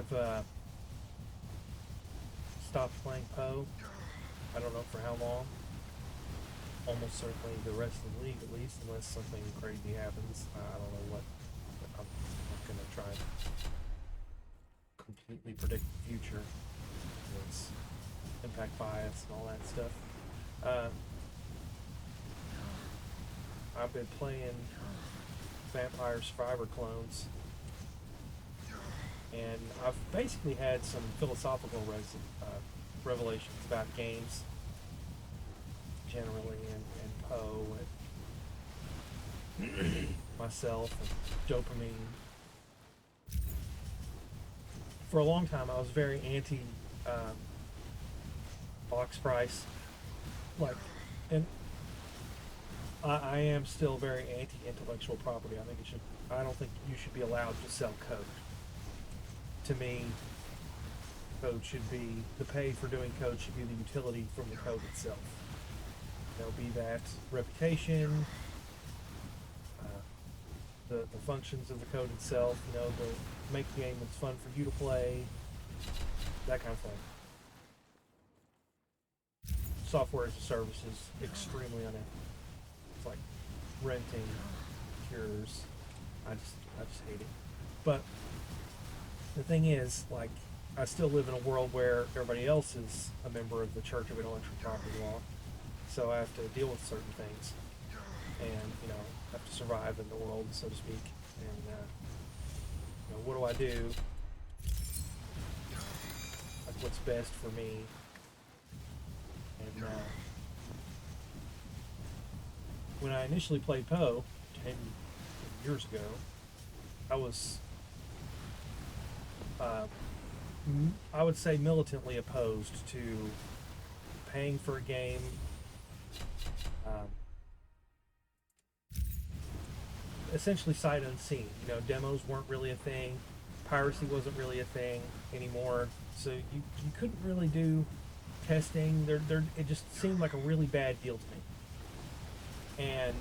I've stopped playing Poe. I don't know for how long. Almost certainly the rest of the league, at least, unless something crazy happens. I don't know what. I'm not going to try and completely predict the future. It's impact bias and all that stuff. I've been playing Vampire Survivor clones, and I've basically had some philosophical revelations about games generally, and Poe, and myself, and dopamine. For a long time, I was very anti box price, like, and I am still very anti intellectual property. I think it should. I don't think you should be allowed to sell code. To me, code should be the pay for doing code should be the utility from the code itself. There'll be that reputation, the functions of the code itself, the make the game that's fun for you to play, that kind of thing. Software as a service is extremely unethical. It's like renting cures. I just hate it. But the thing is, like, I still live in a world where everybody else is a member of the Church of Intellectual Property Law, so I have to deal with certain things, and have to survive in the world, so to speak. And what do I do? Like, what's best for me? And when I initially played Poe 10 years ago, I was I would say militantly opposed to paying for a game, essentially sight unseen. Demos weren't really a thing, piracy wasn't really a thing anymore, so you couldn't really do testing. It just seemed like a really bad deal to me. And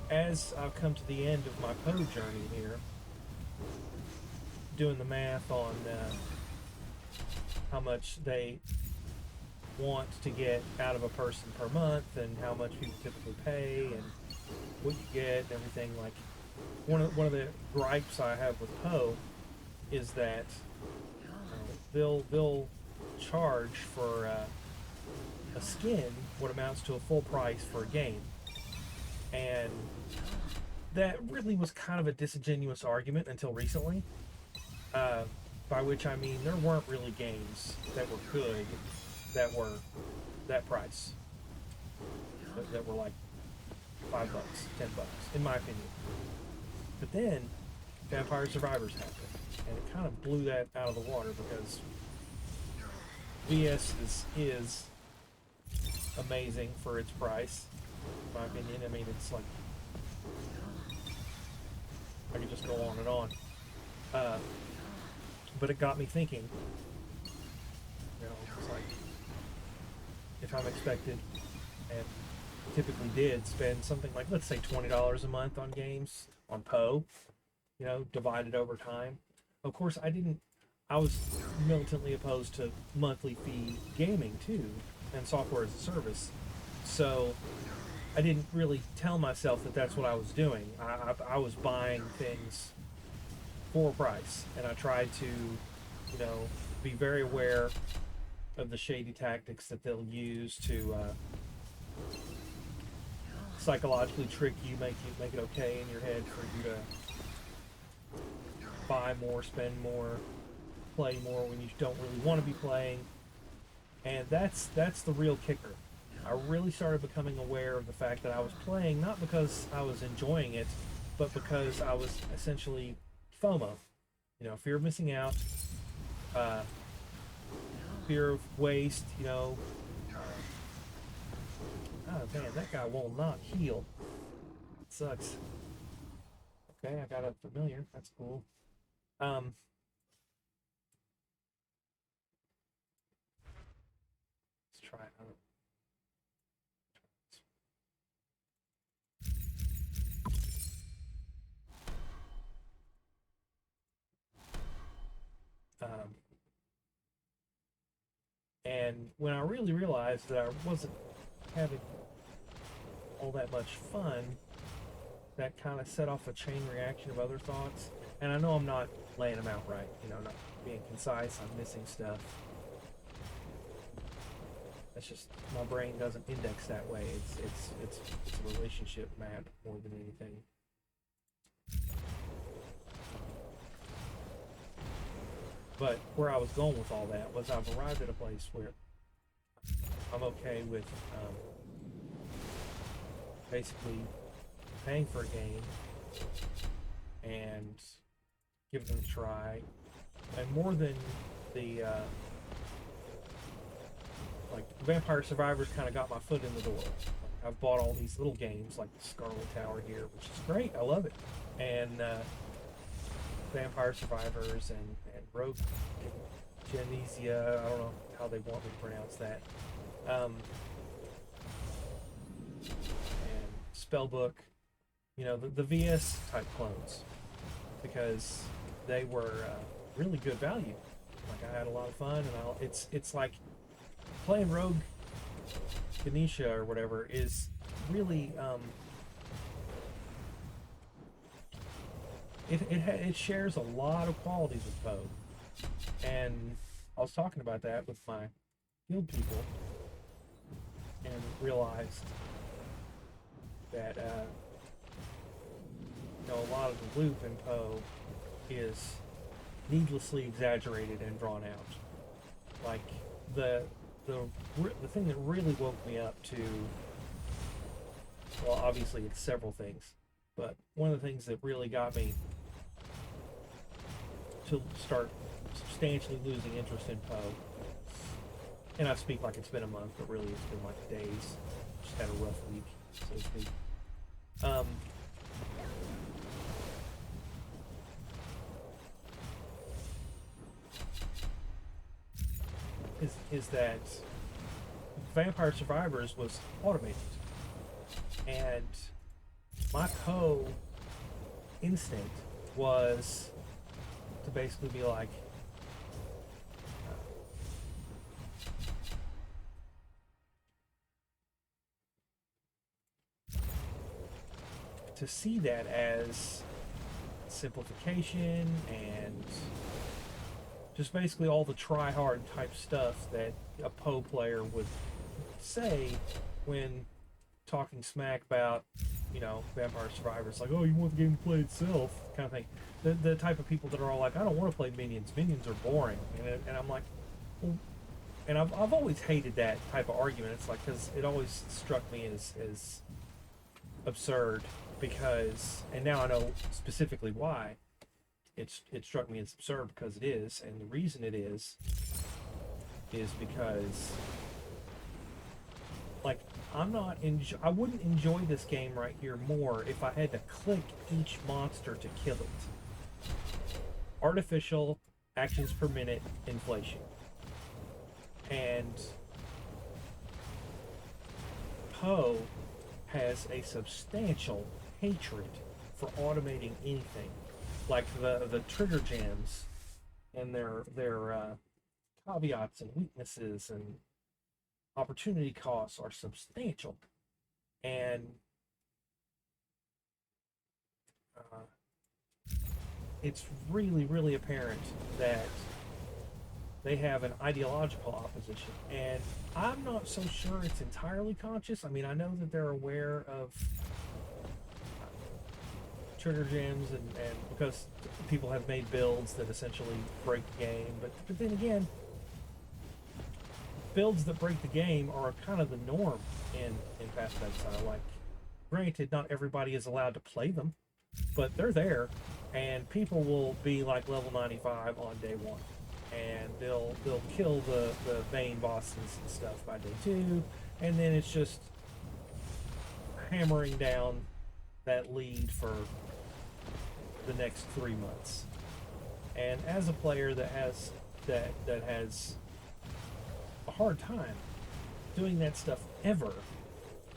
as I've come to the end of my Poe journey here, doing the math on how much they want to get out of a person per month and how much people typically pay and what you get and everything, like one of the gripes I have with Poe is that they'll charge for a skin what amounts to a full price for a game, and that really was kind of a disingenuous argument until recently. By which I mean there weren't really games that were good that were that price, that were like $5, $10, in my opinion. But then Vampire Survivors happened, and it kind of blew that out of the water, because VS is amazing for its price, in my opinion. I mean, it's like, I could just go on and on. But it got me thinking, it's like, if I'm expected, and typically did, spend something like, let's say $20 a month on games, on Poe, divided over time. Of course, I was militantly opposed to monthly fee gaming too, and software as a service. So I didn't really tell myself that that's what I was doing. I was buying things for a price, and I tried to, be very aware of the shady tactics that they'll use to psychologically trick you, make it okay in your head for you to buy more, spend more, play more when you don't really want to be playing. And that's the real kicker. I really started becoming aware of the fact that I was playing not because I was enjoying it, but because I was essentially FOMO, fear of missing out, fear of waste, oh man, that guy will not heal. It sucks. Okay, I got a familiar. That's cool. Let's try another. And when I really realized that I wasn't having all that much fun, that kind of set off a chain reaction of other thoughts. And I know I'm not laying them out right, not being concise, I'm missing stuff. That's just, my brain doesn't index that way. It's a relationship map more than anything. But where I was going with all that was I've arrived at a place where I'm okay with basically paying for a game and giving it a try. And more than the like Vampire Survivors kind of got my foot in the door. I've bought all these little games like Scarlet Tower here, which is great. I love it. And Vampire Survivors and Rogue Genesia, I don't know how they want me to pronounce that. And Spellbook, the VS type clones, because they were really good value. Like I had a lot of fun, and it's like playing Rogue Genesia or whatever is really it shares a lot of qualities with Poe. And I was talking about that with my guild people and realized that a lot of the loop in Poe is needlessly exaggerated and drawn out. Like the thing that really woke me up to, well, obviously it's several things, but one of the things that really got me to start substantially losing interest in Poe, and I speak like it's been a month, but really it's been like days. Just had a rough week, so to speak. Is that Vampire Survivors was automated, and my Poe instinct was to basically be like, to see that as simplification and just basically all the try-hard type stuff that a Poe player would say when talking smack about, Vampire Survivors, like, oh, you want the game to play itself, kind of thing. The type of people that are all like, I don't want to play minions. Minions are boring. And I'm like, well, and I've always hated that type of argument. It's like, because it always struck me as absurd, because, and now I know specifically why. It struck me as absurd, because it is, and the reason it is because, like, I wouldn't enjoy this game right here more if I had to click each monster to kill it. Artificial actions per minute inflation. And Poe has a substantial hatred for automating anything. Like the trigger jams and their caveats and weaknesses and opportunity costs are substantial, and it's really, really apparent that they have an ideological opposition, and I'm not so sure it's entirely conscious. I mean, I know that they're aware of trigger jams and because people have made builds that essentially break the game, but then again, builds that break the game are kind of the norm in Path of Exile. Like, granted, not everybody is allowed to play them, but they're there, and people will be like level 95 on day 1, and they'll kill the main bosses and stuff by day 2, and then it's just hammering down that lead for the next 3 months. And as a player that has a hard time doing that stuff ever,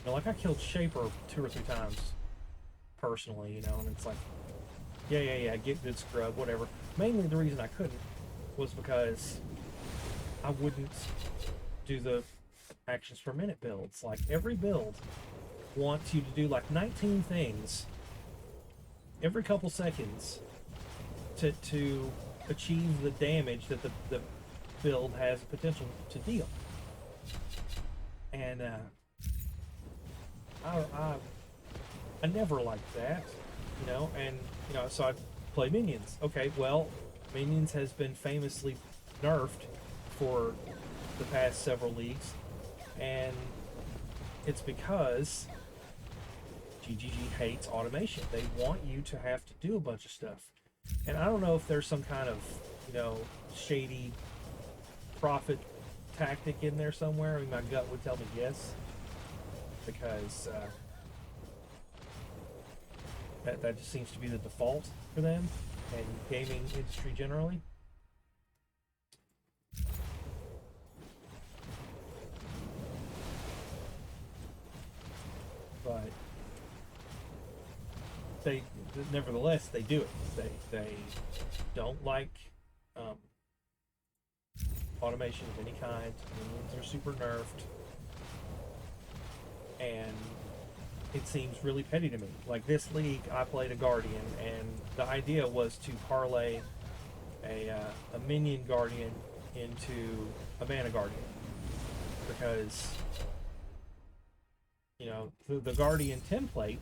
like I killed Shaper 2 or 3 times personally, and it's like, yeah, get good scrub, whatever. Mainly the reason I couldn't was because I wouldn't do the actions per minute builds. Like every build wants you to do like 19 things every couple seconds to achieve the damage that the build has potential to deal. And I never liked that, you know, and you know, so I play minions. Okay, well, minions has been famously nerfed for the past several leagues, and it's because GGG hates automation. They want you to have to do a bunch of stuff. And I don't know if there's some kind of, you know, shady profit tactic in there somewhere. I mean, my gut would tell me yes, because that just seems to be the default for them and gaming industry generally. But nevertheless, they do it. They don't like automation of any kind. Minions are super nerfed, and it seems really petty to me. Like this league, I played a Guardian, and the idea was to parlay a minion Guardian into a mana Guardian, because you know the Guardian template,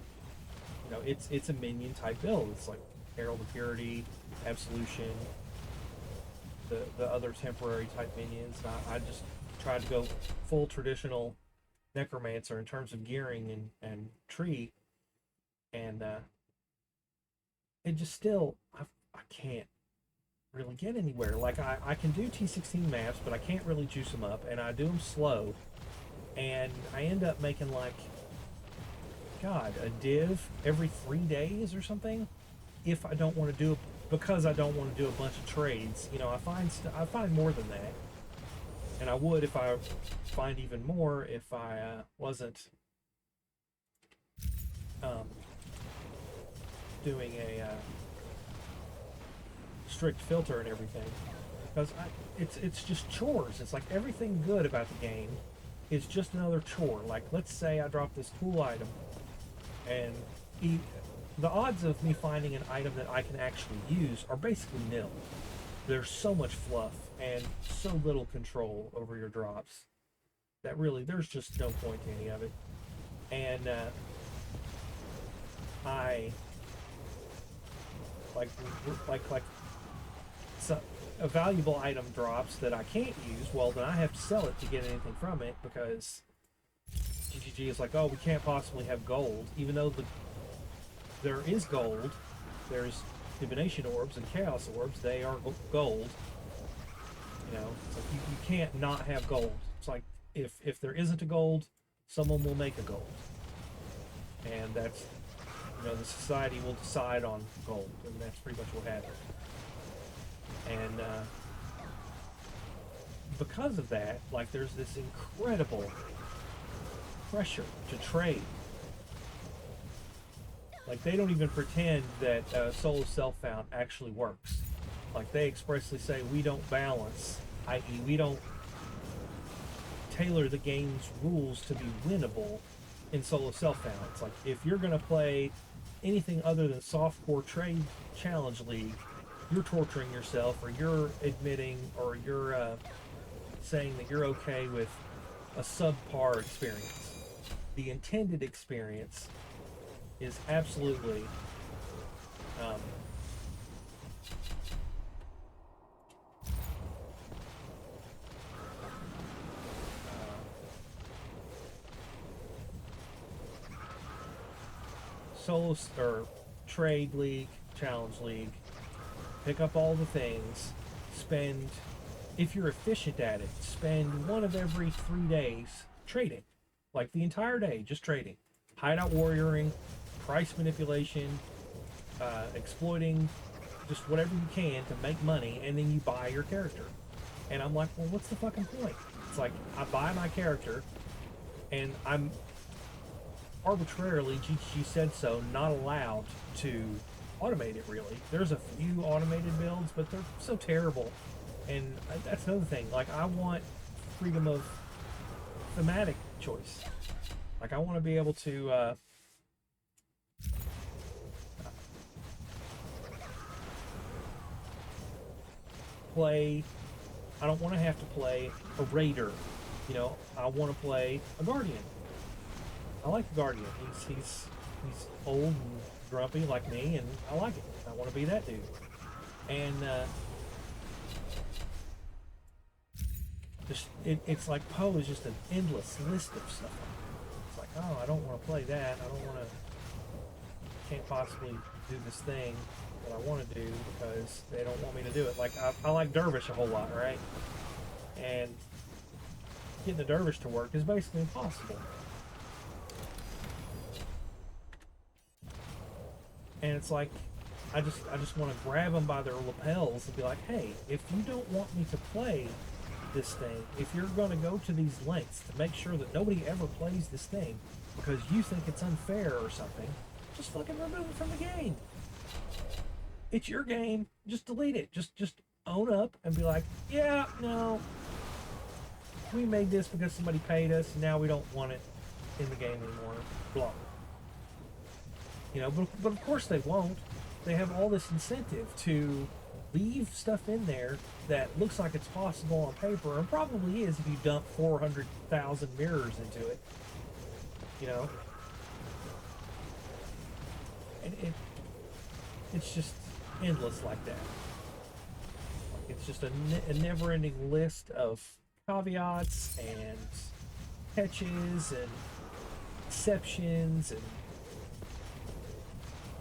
you know, it's a minion type build. It's like Herald of Purity, Absolution, the other temporary type minions. I just tried to go full traditional Necromancer in terms of gearing and tree, and it just still I can't really get anywhere. Like I can do T16 maps, but I can't really juice them up, and I do them slow, and I end up making like, God, a div every 3 days or something, if I don't want to do, because I don't want to do a bunch of trades. You know, I find more than that, and I would if I find even more if I wasn't doing a strict filter and everything, because it's just chores. It's like everything good about the game is just another chore. Like, let's say I drop this cool item, and the odds of me finding an item that I can actually use are basically nil. There's so much fluff and so little control over your drops that really there's just no point to any of it. And I like so a valuable item drops that I can't use, well then I have to sell it to get anything from it, because GGG is like, oh, we can't possibly have gold, even though there is gold. There's divination orbs and chaos orbs. They are gold. You know, it's like you can't not have gold. It's like if there isn't a gold, someone will make a gold, and that's, you know, the society will decide on gold, and that's pretty much what happened. And because of that, like, there's this incredible pressure to trade. Like, they don't even pretend that Soul of Self-Found actually works. Like, they expressly say we don't balance, i.e. we don't tailor the game's rules to be winnable in Soul of Self-Found. It's like, if you're going to play anything other than softcore trade challenge league, you're torturing yourself, or you're admitting, or you're saying that you're okay with a subpar experience. The intended experience is absolutely solo or trade league, challenge league. Pick up all the things. Spend, if you're efficient at it, spend one of every 3 days trading, like the entire day, just trading, hideout warrioring, price manipulation, exploiting, just whatever you can to make money, and then you buy your character. And I'm like, well, what's the fucking point? It's like, I buy my character, and I'm arbitrarily, GG said so, not allowed to automate it, really. There's a few automated builds, but they're so terrible. And that's another thing. Like, I want freedom of thematic choice. Like, I want to be able to play. I don't want to have to play a raider. You know, I want to play a guardian. I like the guardian. He's old and grumpy like me, and I like it. I want to be that dude. And it's like Poe is just an endless list of stuff. It's like, oh, I don't want to play that. I don't want to. Can't possibly do this thing that I want to do because they don't want me to do it. Like, I like Dervish a whole lot, right? And getting the Dervish to work is basically impossible. And it's like, I just want to grab them by their lapels and be like, hey, if you don't want me to play this thing, if you're going to go to these lengths to make sure that nobody ever plays this thing because you think it's unfair or something, just fucking remove it from the game. It's your game. Just delete it. Just own up and be like, yeah, no, we made this because somebody paid us, and now we don't want it in the game anymore. Blah. You know, but of course they won't. They have all this incentive to leave stuff in there that looks like it's possible on paper, and probably is if you dump 400,000 mirrors into it. You know? And it's just endless like that. It's just a never-ending list of caveats and catches and exceptions,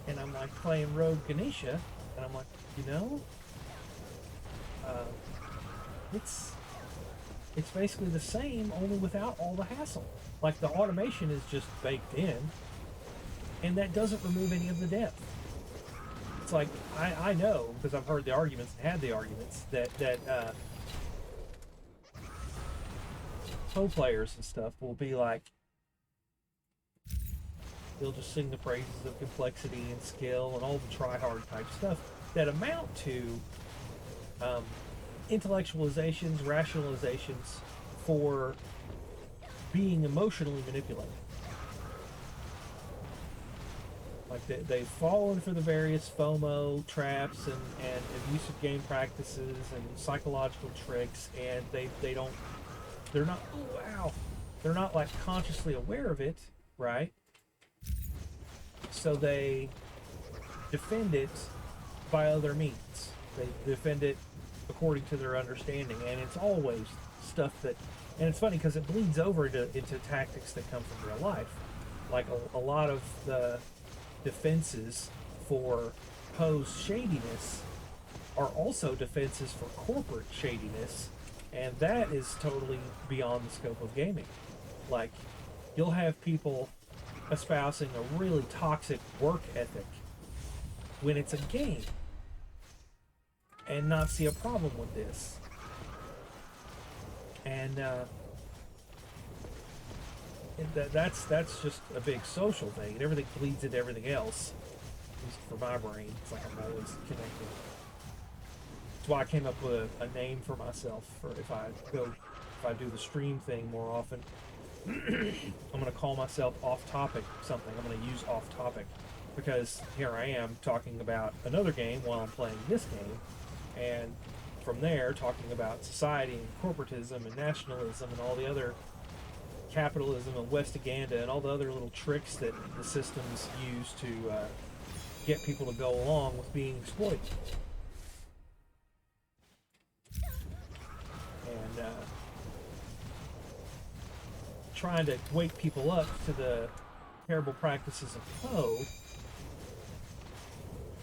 and I'm like playing Rogue Ganesha, and I'm like, you know, it's basically the same, only without all the hassle. Like, the automation is just baked in, and that doesn't remove any of the depth. It's like, I know, because I've heard the arguments and had the arguments, that pro players and stuff will be like, they'll just sing the praises of complexity and skill and all the try-hard type stuff that amount to intellectualizations, rationalizations for being emotionally manipulated. Like, they've fallen for the various FOMO traps and abusive game practices and psychological tricks, and they're not, oh wow, they're not like consciously aware of it, right? So they defend it by other means. They defend it according to their understanding, and it's always stuff that, and it's funny because it bleeds over into tactics that come from real life. Like, a lot of the defenses for Poe's shadiness are also defenses for corporate shadiness, and that is totally beyond the scope of gaming. Like, you'll have people espousing a really toxic work ethic when it's a game and not see a problem with this. And that's just a big social thing, and everything bleeds into everything else. At least for my brain, it's like I'm always connected. That's why I came up with a name for myself for if I do the stream thing more often. I'm going to call myself off topic something. I'm going to use off topic because here I am talking about another game while I'm playing this game, and from there talking about society and corporatism and nationalism and all the other capitalism and Westaganda and all the other little tricks that the systems use to get people to go along with being exploited. And trying to wake people up to the terrible practices of Poe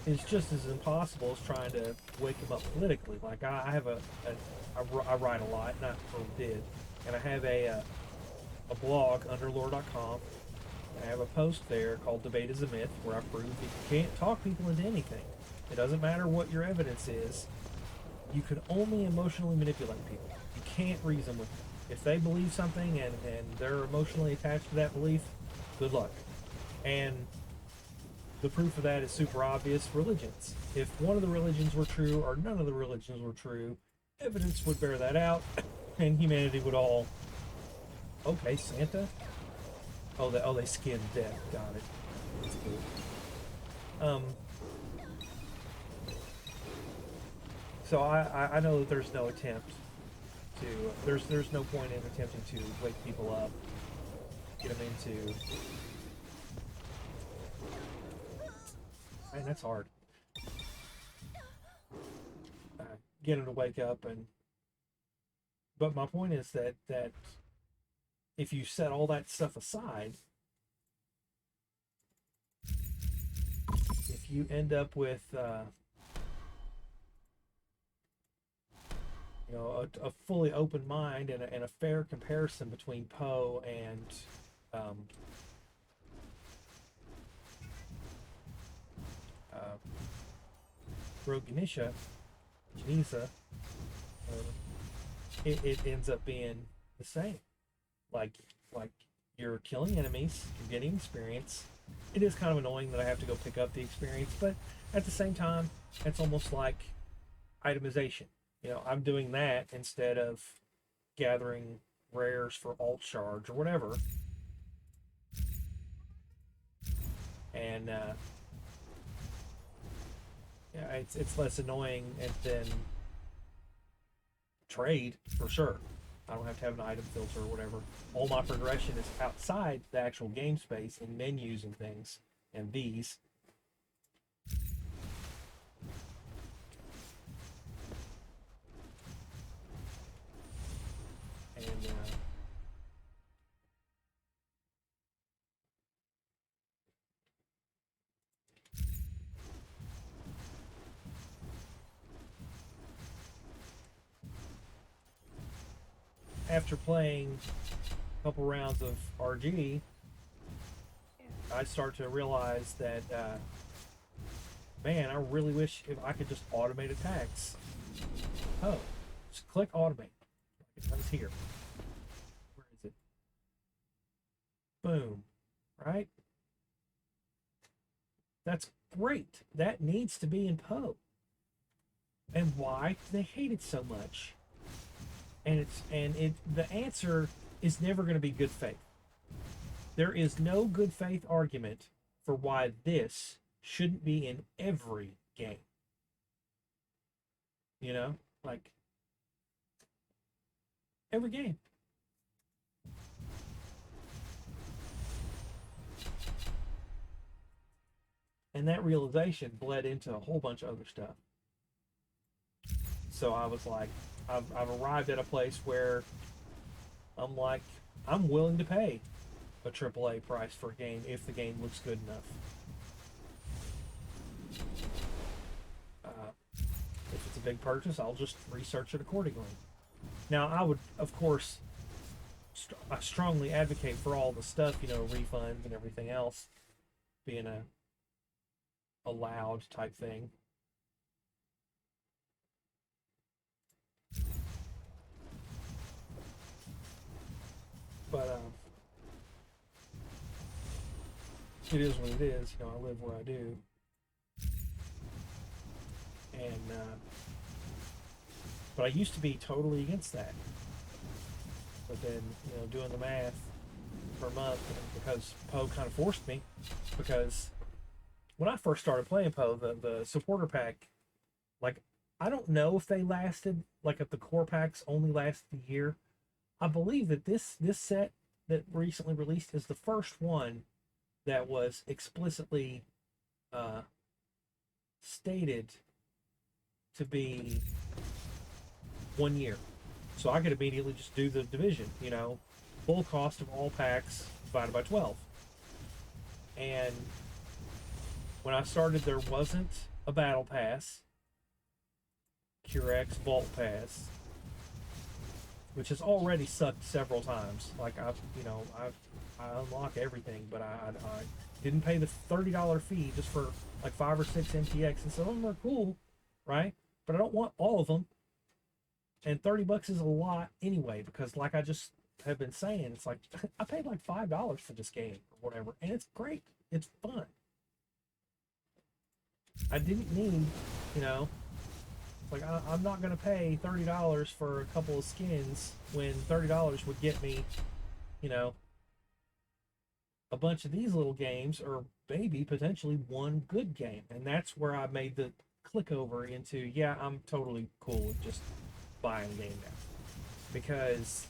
is just as impossible as trying to wake them up politically. Like, I have I write a lot, not or did, and I have a blog, underlore.com. I have a post there called Debate is a Myth, where I prove that you can't talk people into anything. It doesn't matter what your evidence is. You can only emotionally manipulate people. You can't reason with them. If they believe something and they're emotionally attached to that belief, good luck. And the proof of that is super obvious. Religions. If one of the religions were true or none of the religions were true, evidence would bear that out, and humanity would all Okay, Santa. Oh, they skinned death. Got it. That's cool. So I know that there's no attempt to there's no point in attempting to wake people up, get them into. Man, that's hard. Uh, get them to wake up and. But my point is that if you set all that stuff aside, if you end up with a fully open mind and a fair comparison between Poe and um, uh, Rogue Genisa, it ends up being the same. Like like you're killing enemies, you're getting experience. It is kind of annoying that I have to go pick up the experience, but at the same time, it's almost like itemization. I'm doing that instead of gathering rares for alt charge or whatever. And yeah, it's less annoying than trade for sure. I don't have to have an item filter or whatever. All my progression is outside the actual game space in menus and things, and these. And after playing a couple rounds of RG, I start to realize that, man, I really wish if I could just automate attacks. Oh, just click automate. It comes here. Where is it? Boom. Right? That's great. That needs to be in Poe. And why do they hate it so much? And the answer is never going to be good faith. There is no good faith argument for why this shouldn't be in every game. Like every game. And that realization bled into a whole bunch of other stuff. So I was like, I've arrived at a place where I'm like, I'm willing to pay a AAA price for a game if the game looks good enough. If it's a big purchase, I'll just research it accordingly. Now, I would, of course, I strongly advocate for all the stuff, refunds and everything else being a allowed type thing. But it is what it is. I live where I do, and but I used to be totally against that. But then, doing the math per month, because Poe kind of forced me, because when I first started playing Poe, the supporter pack, like, I don't know if they lasted, like if the core packs only lasted a year. I believe that this set that recently released is the first one that was explicitly stated to be 1 year. So I could immediately just do the division, full cost of all packs divided by 12. And when I started, there wasn't a battle pass, Curex Vault Pass, which has already sucked several times. Like I unlock everything, but I didn't pay the $30 fee just for like 5 or 6 MTX, and some of them are cool, right? But I don't want all of them. And $30 is a lot anyway, because like I just have been saying, it's like I paid like $5 for this game or whatever, and it's great. It's fun. I didn't need, like I'm not gonna pay $30 for a couple of skins when $30 would get me You know, a bunch of these little games are maybe potentially one good game, and that's where I made the click over into, yeah, I'm totally cool with just buying a game now, because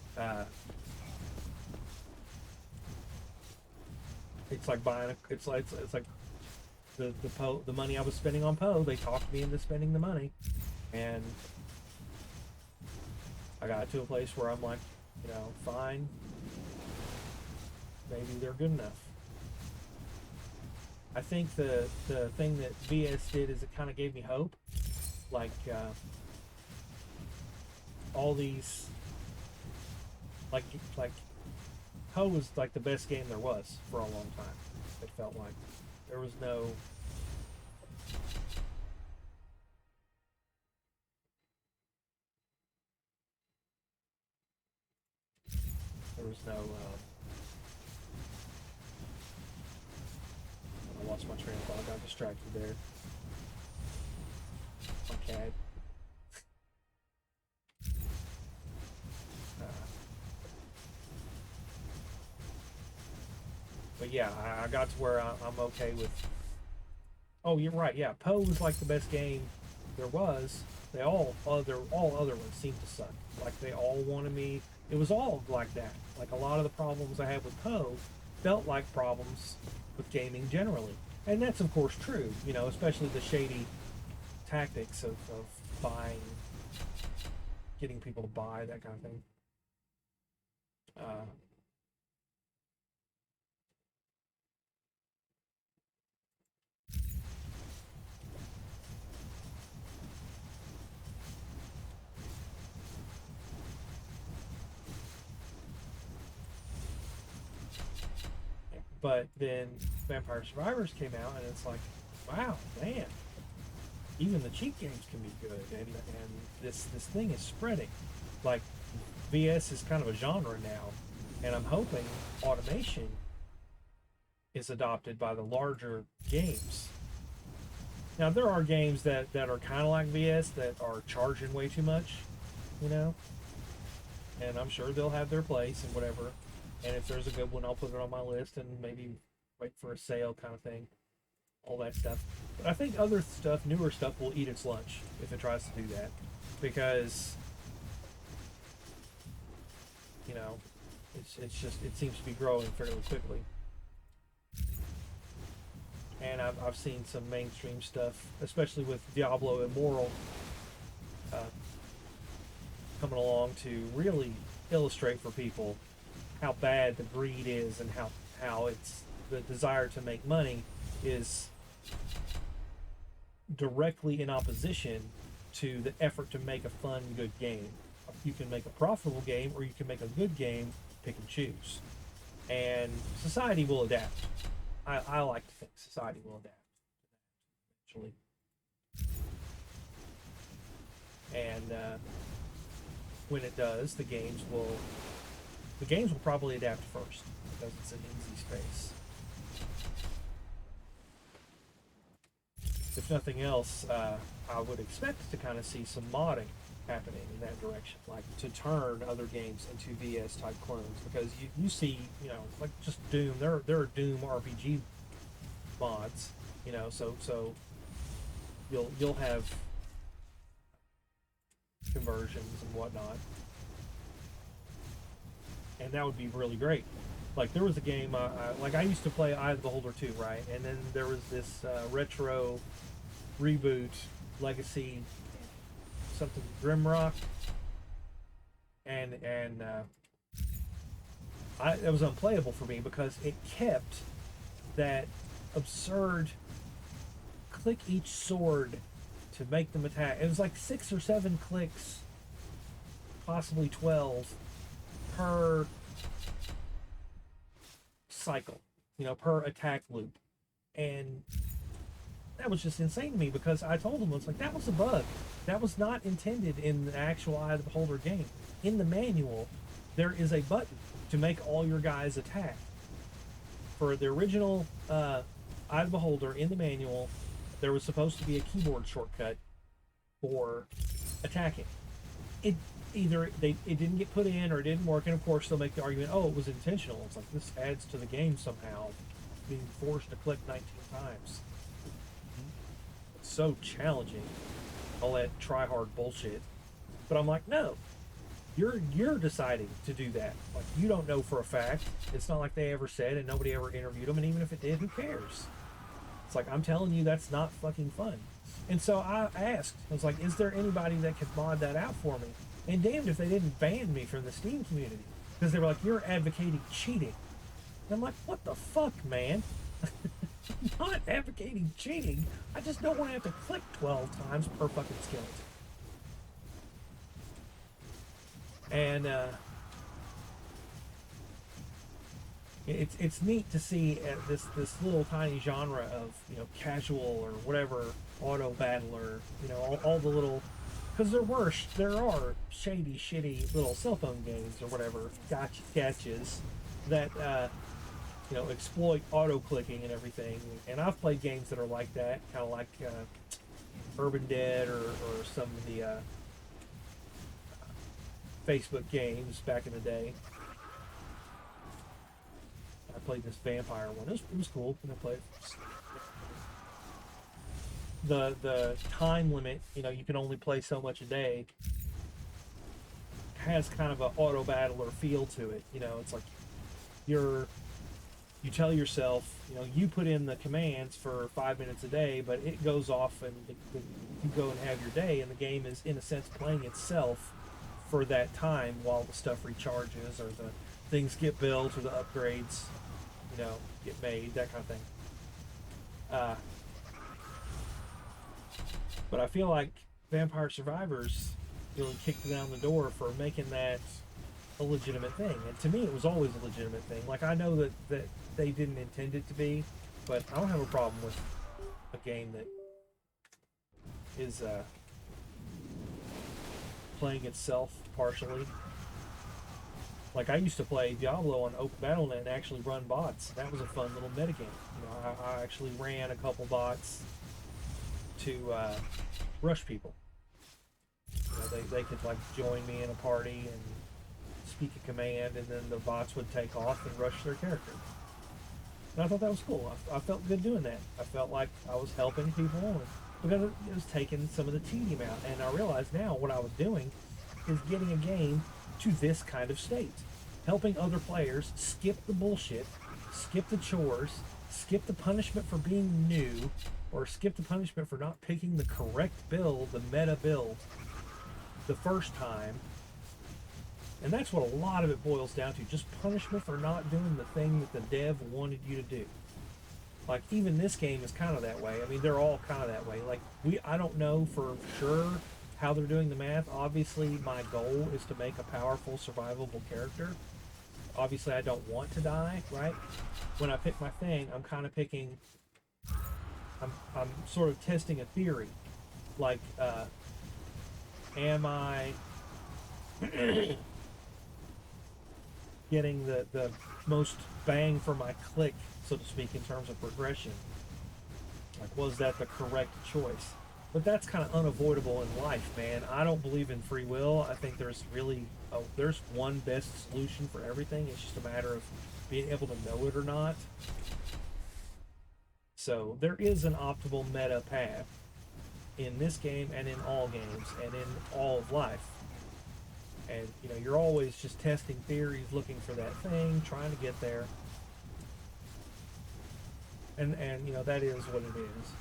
it's like buying a, it's like the money I was spending on Poe. They talked me into spending the money, and I got to a place where I'm like, fine, maybe they're good enough. I think the thing that VS did is it kind of gave me hope. Like all these, like Poe was like the best game there was for a long time. It felt like there was no. There was no. I lost my train of thought. I got distracted there. Okay. But yeah, I got to where I'm okay with. Oh, you're right. Yeah, Poe was like the best game there was. All other ones seemed to suck. Like they all wanted me. It was all like that. Like a lot of the problems I had with Poe felt like problems with gaming generally, and that's of course true. Especially the shady tactics of buying, getting people to buy that kind of thing. Uh, but then Vampire Survivors came out, and it's like, wow, man, even the cheap games can be good, and this thing is spreading. Like VS is kind of a genre now, and I'm hoping automation is adopted by the larger games. Now there are games that are kind of like VS that are charging way too much, you know, and I'm sure they'll have their place and whatever. And if there's a good one, I'll put it on my list and maybe wait for a sale kind of thing, all that stuff. But I think other stuff, newer stuff, will eat its lunch if it tries to do that, because it seems to be growing fairly quickly. And I've seen some mainstream stuff, especially with Diablo Immortal, uh, coming along to really illustrate for people how bad the greed is, and how it's the desire to make money is directly in opposition to the effort to make a fun, good game. You can make a profitable game, or you can make a good game. Pick and choose, and society will adapt. I like to think society will adapt eventually, and when it does, the games will probably adapt first, because it's an easy space. If nothing else, I would expect to kind of see some modding happening in that direction, like to turn other games into VS type clones, because you see, like just Doom. There are Doom RPG mods, so you'll have conversions and whatnot, and that would be really great. Like there was a game, I used to play Eye of the Beholder 2, right? And then there was this retro reboot, Legacy, something Grimrock, and it was unplayable for me because it kept that absurd click each sword to make them attack. It was like 6 or 7 clicks, possibly 12 per cycle, per attack loop. And that was just insane to me, because I told them, it's like, that was a bug. That was not intended in the actual Eye of the Beholder game. In the manual, there is a button to make all your guys attack. For the original Eye of the Beholder, in the manual, there was supposed to be a keyboard shortcut for attacking. It either it didn't get put in or it didn't work, and of course they'll make the argument, oh, it was intentional. It's like, this adds to the game somehow, being forced to click 19 times. It's so challenging, all that try hard bullshit. But I'm like, no, you're deciding to do that. Like, you don't know for a fact. It's not like they ever said, and nobody ever interviewed them, and even if it did, who cares? It's like, I'm telling you, that's not fucking fun. And so I asked, I was like, is there anybody that could mod that out for me? And damned if they didn't ban me from the Steam community, because they were like, you're advocating cheating. And I'm like, what the fuck, man? I'm not advocating cheating. I just don't want to have to click 12 times per fucking skeleton. And it's neat to see this little tiny genre of, you know, casual or whatever, auto battler, you know, all the little, because there are shady, shitty little cell phone games or whatever, gotchas that you know, exploit auto clicking and everything. And I've played games that are like that, kind of like Urban Dead or some of the Facebook games back in the day. I played this vampire one. It was cool when I played. The time limit, you know, you can only play so much a day, has kind of an auto battler feel to it. You know, it's like you tell yourself, you know, you put in the commands for 5 minutes a day, but it goes off and you go and have your day, and the game is in a sense playing itself for that time while the stuff recharges or the things get built or the upgrades, you know, get made, that kind of thing. But I feel like Vampire Survivors really kicked down the door for making that a legitimate thing. And to me, it was always a legitimate thing. Like, I know that they didn't intend it to be, but I don't have a problem with a game that is playing itself partially. Like, I used to play Diablo on Open Battle.net and actually run bots. That was a fun little metagame. You know, I actually ran a couple bots to rush people. You know, they could like join me in a party and speak a command, and then the bots would take off and rush their character. And I thought that was cool. I felt good doing that. I felt like I was helping people because it was taking some of the tedium out. And I realized now what I was doing is getting a game to this kind of state. Helping other players skip the bullshit, skip the chores, skip the punishment for being new, or skip the punishment for not picking the correct build, the meta build, the first time. And that's what a lot of it boils down to, just punishment for not doing the thing that the dev wanted you to do. Like, even this game is kind of that way. I mean, they're all kind of that way. Like, I don't know for sure how they're doing the math. Obviously, my goal is to make a powerful, survivable character. Obviously, I don't want to die, right? When I pick my thing, I'm kind of picking... I'm sort of testing a theory. Like, am I... getting the most bang for my click, so to speak, in terms of progression? Like, was that the correct choice? But that's kind of unavoidable in life, man. I don't believe in free will. I think there's really there's one best solution for everything. It's just a matter of being able to know it or not. So there is an optimal meta path in this game and in all games and in all of life. And, you know, you're always just testing theories, looking for that thing, trying to get there. And you know, that is what it is.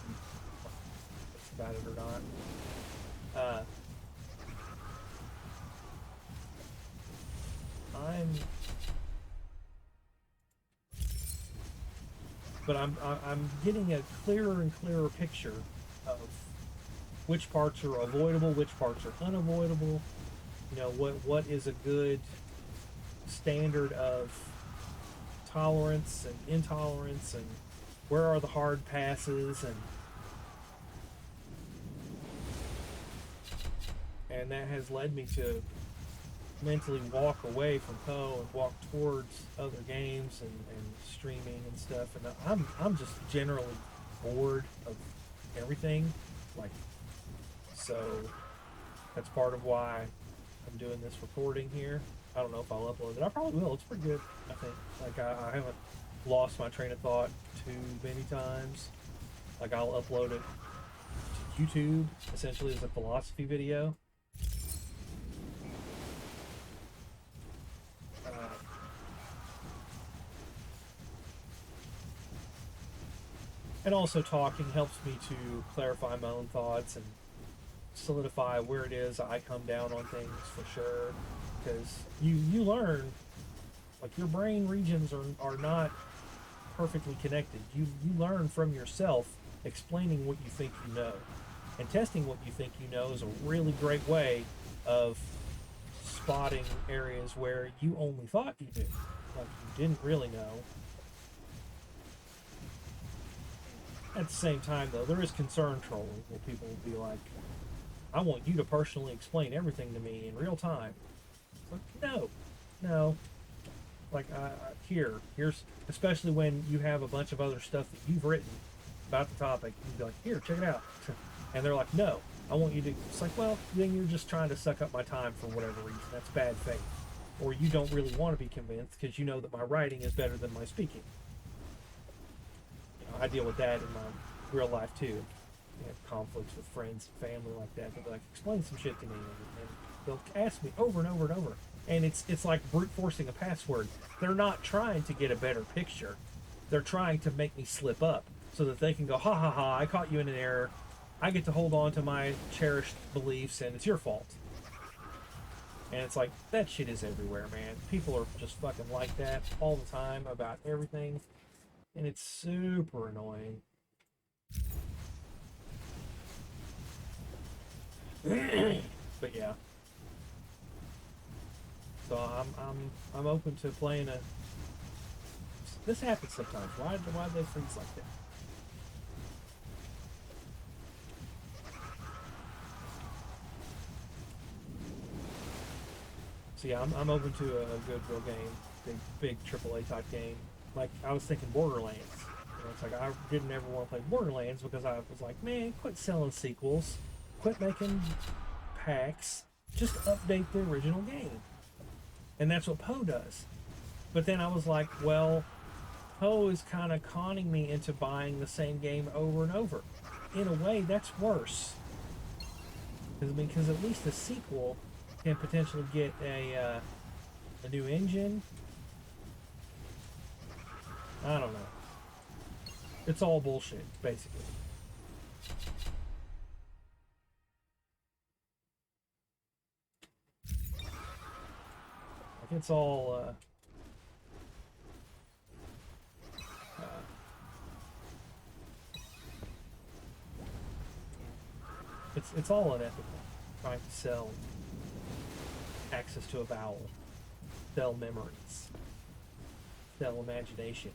It's about it or not. I'm getting a clearer and clearer picture of which parts are avoidable, which parts are unavoidable. You know, what is a good standard of tolerance and intolerance, and where are the hard passes, and that has led me to mentally walk away from Poe and walk towards other games and streaming and stuff. And I'm just generally bored of everything. Like, so that's part of why I'm doing this recording here. I don't know if I'll upload it. I probably will. It's pretty good, I think. Like, I haven't lost my train of thought too many times. Like, I'll upload it to YouTube, essentially as a philosophy video. And also talking helps me to clarify my own thoughts and solidify where it is I come down on things for sure. Because you learn, like, your brain regions are not perfectly connected. You learn from yourself explaining what you think you know. And testing what you think you know is a really great way of spotting areas where you only thought you knew. Like, you didn't really know. At the same time, though, there is concern trolling, where people will be like, I want you to personally explain everything to me in real time. It's like, no. Like, here's, especially when you have a bunch of other stuff that you've written about the topic, you'd be like, here, check it out. And they're like, no, I want you to, it's like, well, then you're just trying to suck up my time for whatever reason. That's bad faith. Or you don't really want to be convinced because you know that my writing is better than my speaking. I deal with that in my real life too. I have conflicts with friends and family like that. They'll be like, explain some shit to me, and they'll ask me over and over and over. And it's like brute forcing a password. They're not trying to get a better picture. They're trying to make me slip up so that they can go, ha ha ha, I caught you in an error. I get to hold on to my cherished beliefs, and it's your fault. And it's like, that shit is everywhere, man. People are just fucking like that all the time about everything. And it's super annoying. But yeah. So I'm open to playing a. This happens sometimes. Why do they freeze like that? So yeah, I'm open to a good real game, big AAA type game. Like, I was thinking Borderlands. You know, it's like I didn't ever want to play Borderlands because I was like, man, quit selling sequels, quit making packs, just update the original game. And that's what Poe does. But then I was like, well, Poe is kind of conning me into buying the same game over and over. In a way, that's worse. Because at least the sequel can potentially get a new engine. I don't know. It's all bullshit, basically. Like, it's all it's all unethical. Trying to sell access to a vowel, sell memories, sell imagination.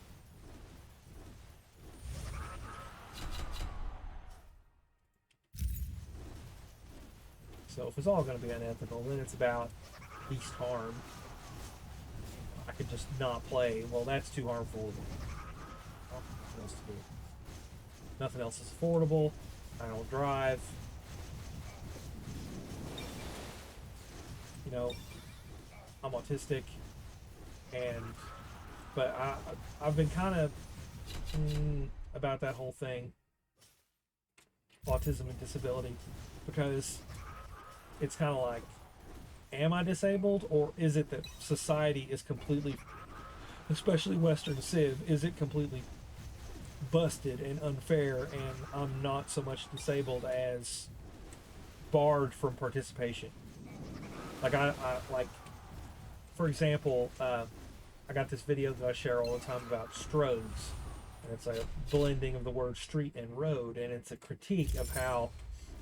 So if it's all going to be unethical, then it's about least harm. I could just not play. Well, that's too harmful. Nothing else to do. Nothing else is affordable. I don't drive. You know, I'm autistic, but I've been kind of about that whole thing, autism and disability, because it's kind of like, am I disabled, or is it that society is completely, especially Western Civ, is it completely busted and unfair, and I'm not so much disabled as barred from participation? Like, I like, for example, I got this video that I share all the time about stroads, and it's a blending of the word street and road, and it's a critique of how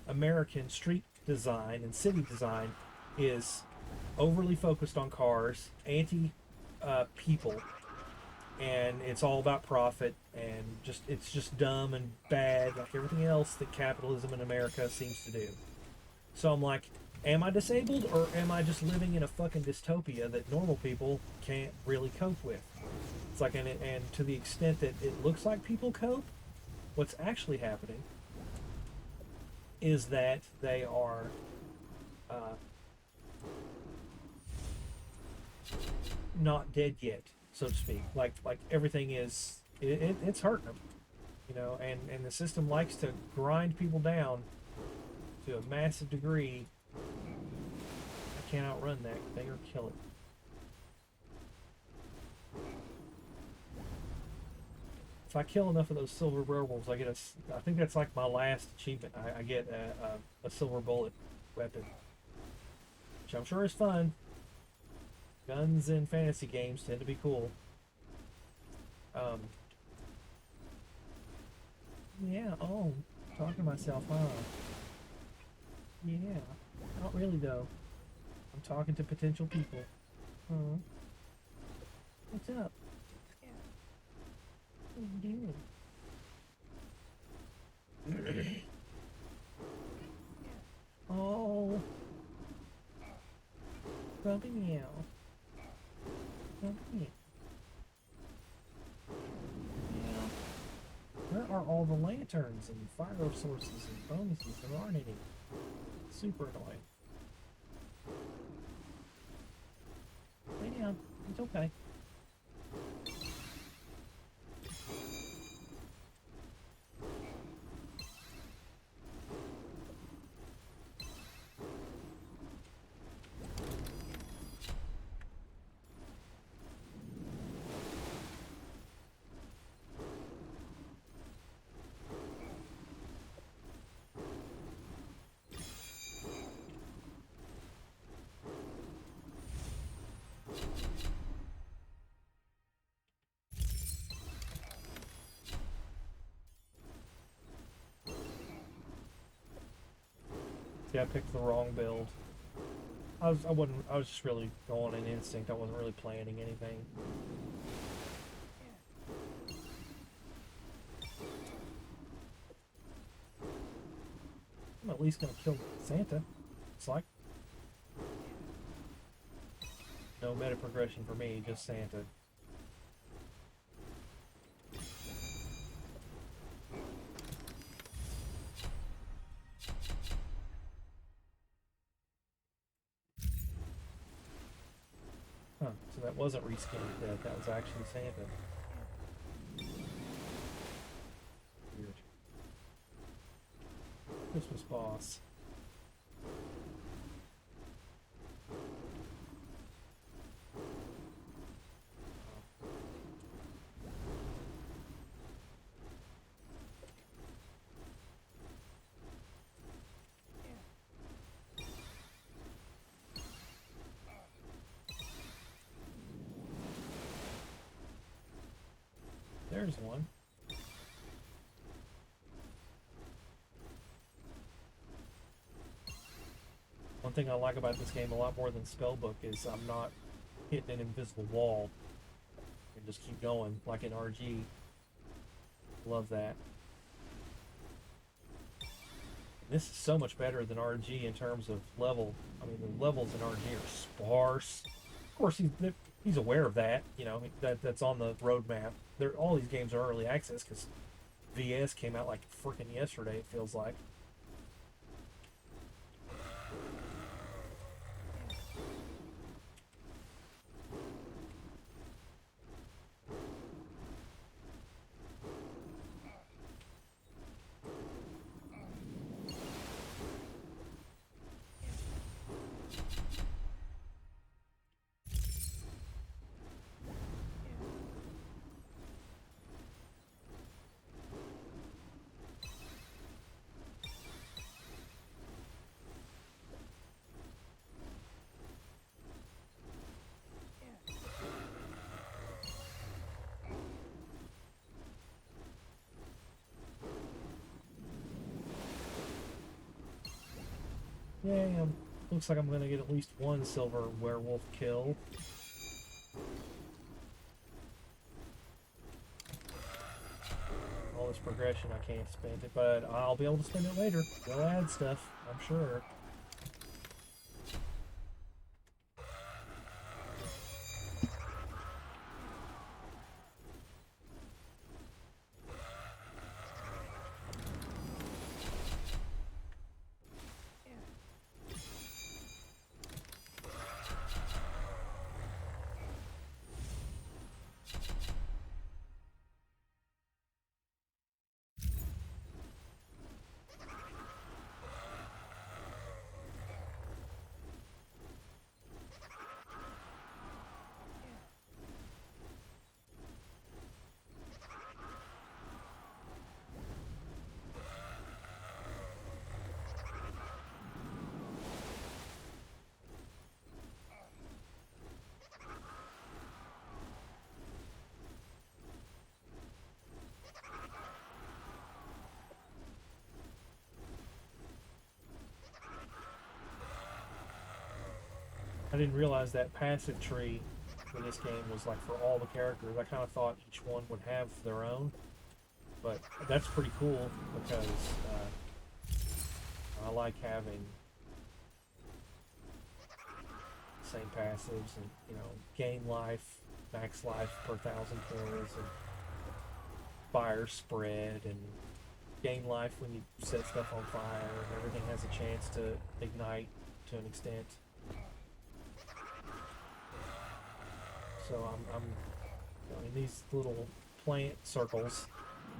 American street design and city design is overly focused on cars, anti-people, and it's all about profit, and it's just dumb and bad, like everything else that capitalism in America seems to do. So I'm like, am I disabled, or am I just living in a fucking dystopia that normal people can't really cope with? It's like, and to the extent that it looks like people cope, what's actually happening is that they are not dead yet, so to speak. Like everything is, it's hurting them, you know, and the system likes to grind people down to a massive degree. I can't outrun that thing or kill it. If I kill enough of those silver werewolves, I get I think that's like my last achievement. I get a silver bullet weapon, which I'm sure is fun. Guns in fantasy games tend to be cool. Um, yeah, oh, talking to myself, huh? Yeah, not really though. I'm talking to potential people. Huh? What's up? What are you doing? Oh, rubbing you. Rubbing you. Yeah. Where are all the lanterns and fire sources and bonuses? There aren't any. Super annoying. Lay down. It's okay. See, I picked the wrong build. I was just really going in instinct. I wasn't really planning anything. I'm at least gonna kill Santa. It's like no meta progression for me, just Santa. Huh, so that wasn't reskinned death, that was actually Santa. Weird. Christmas boss. There's one. One thing I like about this game a lot more than Spellbook is I'm not hitting an invisible wall and just keep going like in RG. Love that. This is so much better than RG in terms of level. I mean, the levels in RG are sparse. Of course, he's aware of that. You know, that's on the roadmap. All these games are early access because VS came out like freaking yesterday. It feels like. Yay, looks like I'm going to get at least one silver werewolf kill. All this progression, I can't spend it, but I'll be able to spend it later. They'll add stuff, I'm sure. I didn't realize that passive tree for this game was like for all the characters. I kind of thought each one would have their own, but that's pretty cool because I like having same passives and gain life, max life per 1,000 kills, and fire spread, and gain life when you set stuff on fire, and everything has a chance to ignite to an extent. So in these little plant circles,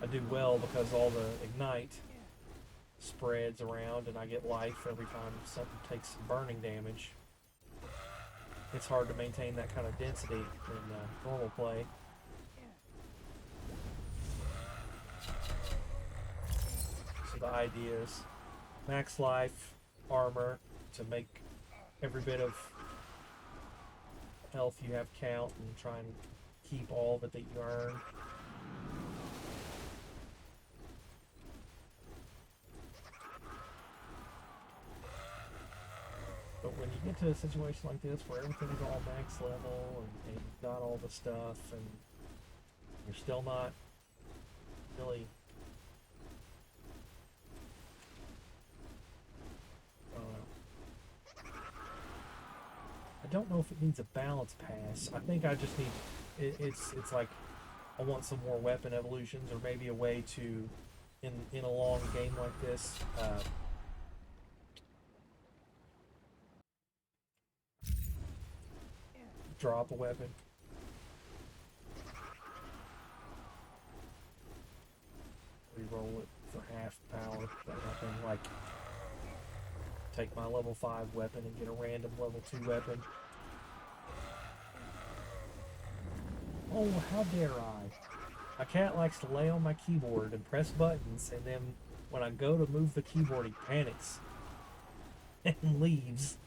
I do well because all the ignite spreads around and I get life every time something takes some burning damage. It's hard to maintain that kind of density in normal play. So the idea is max life, armor to make every bit of health you have count, and try and keep all of it that you earn. But when you get to a situation like this where everything's all max level and you've got all the stuff and you're still not really I don't know if it needs a balance pass. I think I just need it's like I want some more weapon evolutions, or maybe a way to in a long game like this drop a weapon. Reroll it for half power. That nothing like take my level 5 weapon and get a random level 2 weapon. Oh, how dare I? My cat likes to lay on my keyboard and press buttons, and then when I go to move the keyboard, he panics and leaves.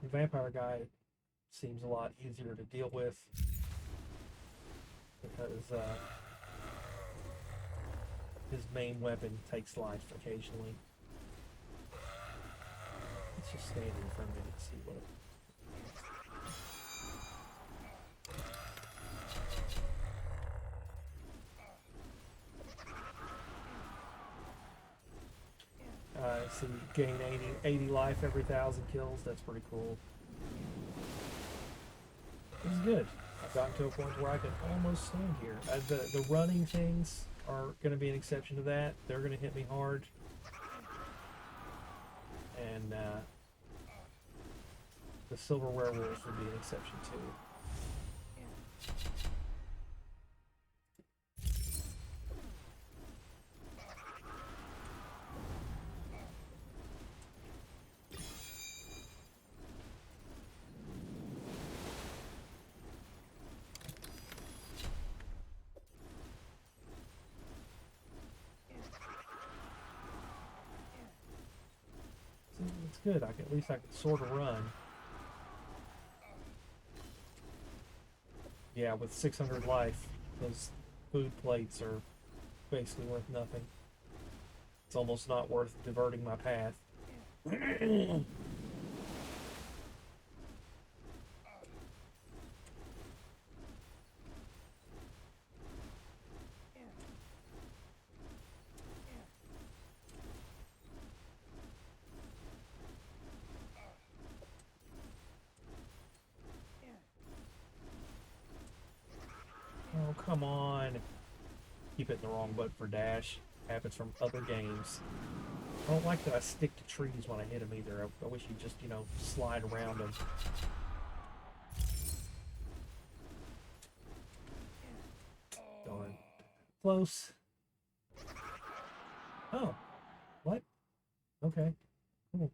The vampire guy seems a lot easier to deal with because his main weapon takes life occasionally. Let's just stand in front of it and see what it... So you gain 80 life every 1,000 kills. That's pretty cool. This is good. I've gotten to a point where I can almost stand here. The running things are going to be an exception to that. They're going to hit me hard. And the silver werewolves would be an exception too. It's good. At least I can sort of run. Yeah, with 600 life, those food plates are basically worth nothing. It's almost not worth diverting my path. Oh, come on. Keep hitting the wrong button for dash. Happens from other games. I don't like that I stick to trees when I hit them either. I wish you'd just, slide around them. Darn. Close. Oh. What? Okay. Cool.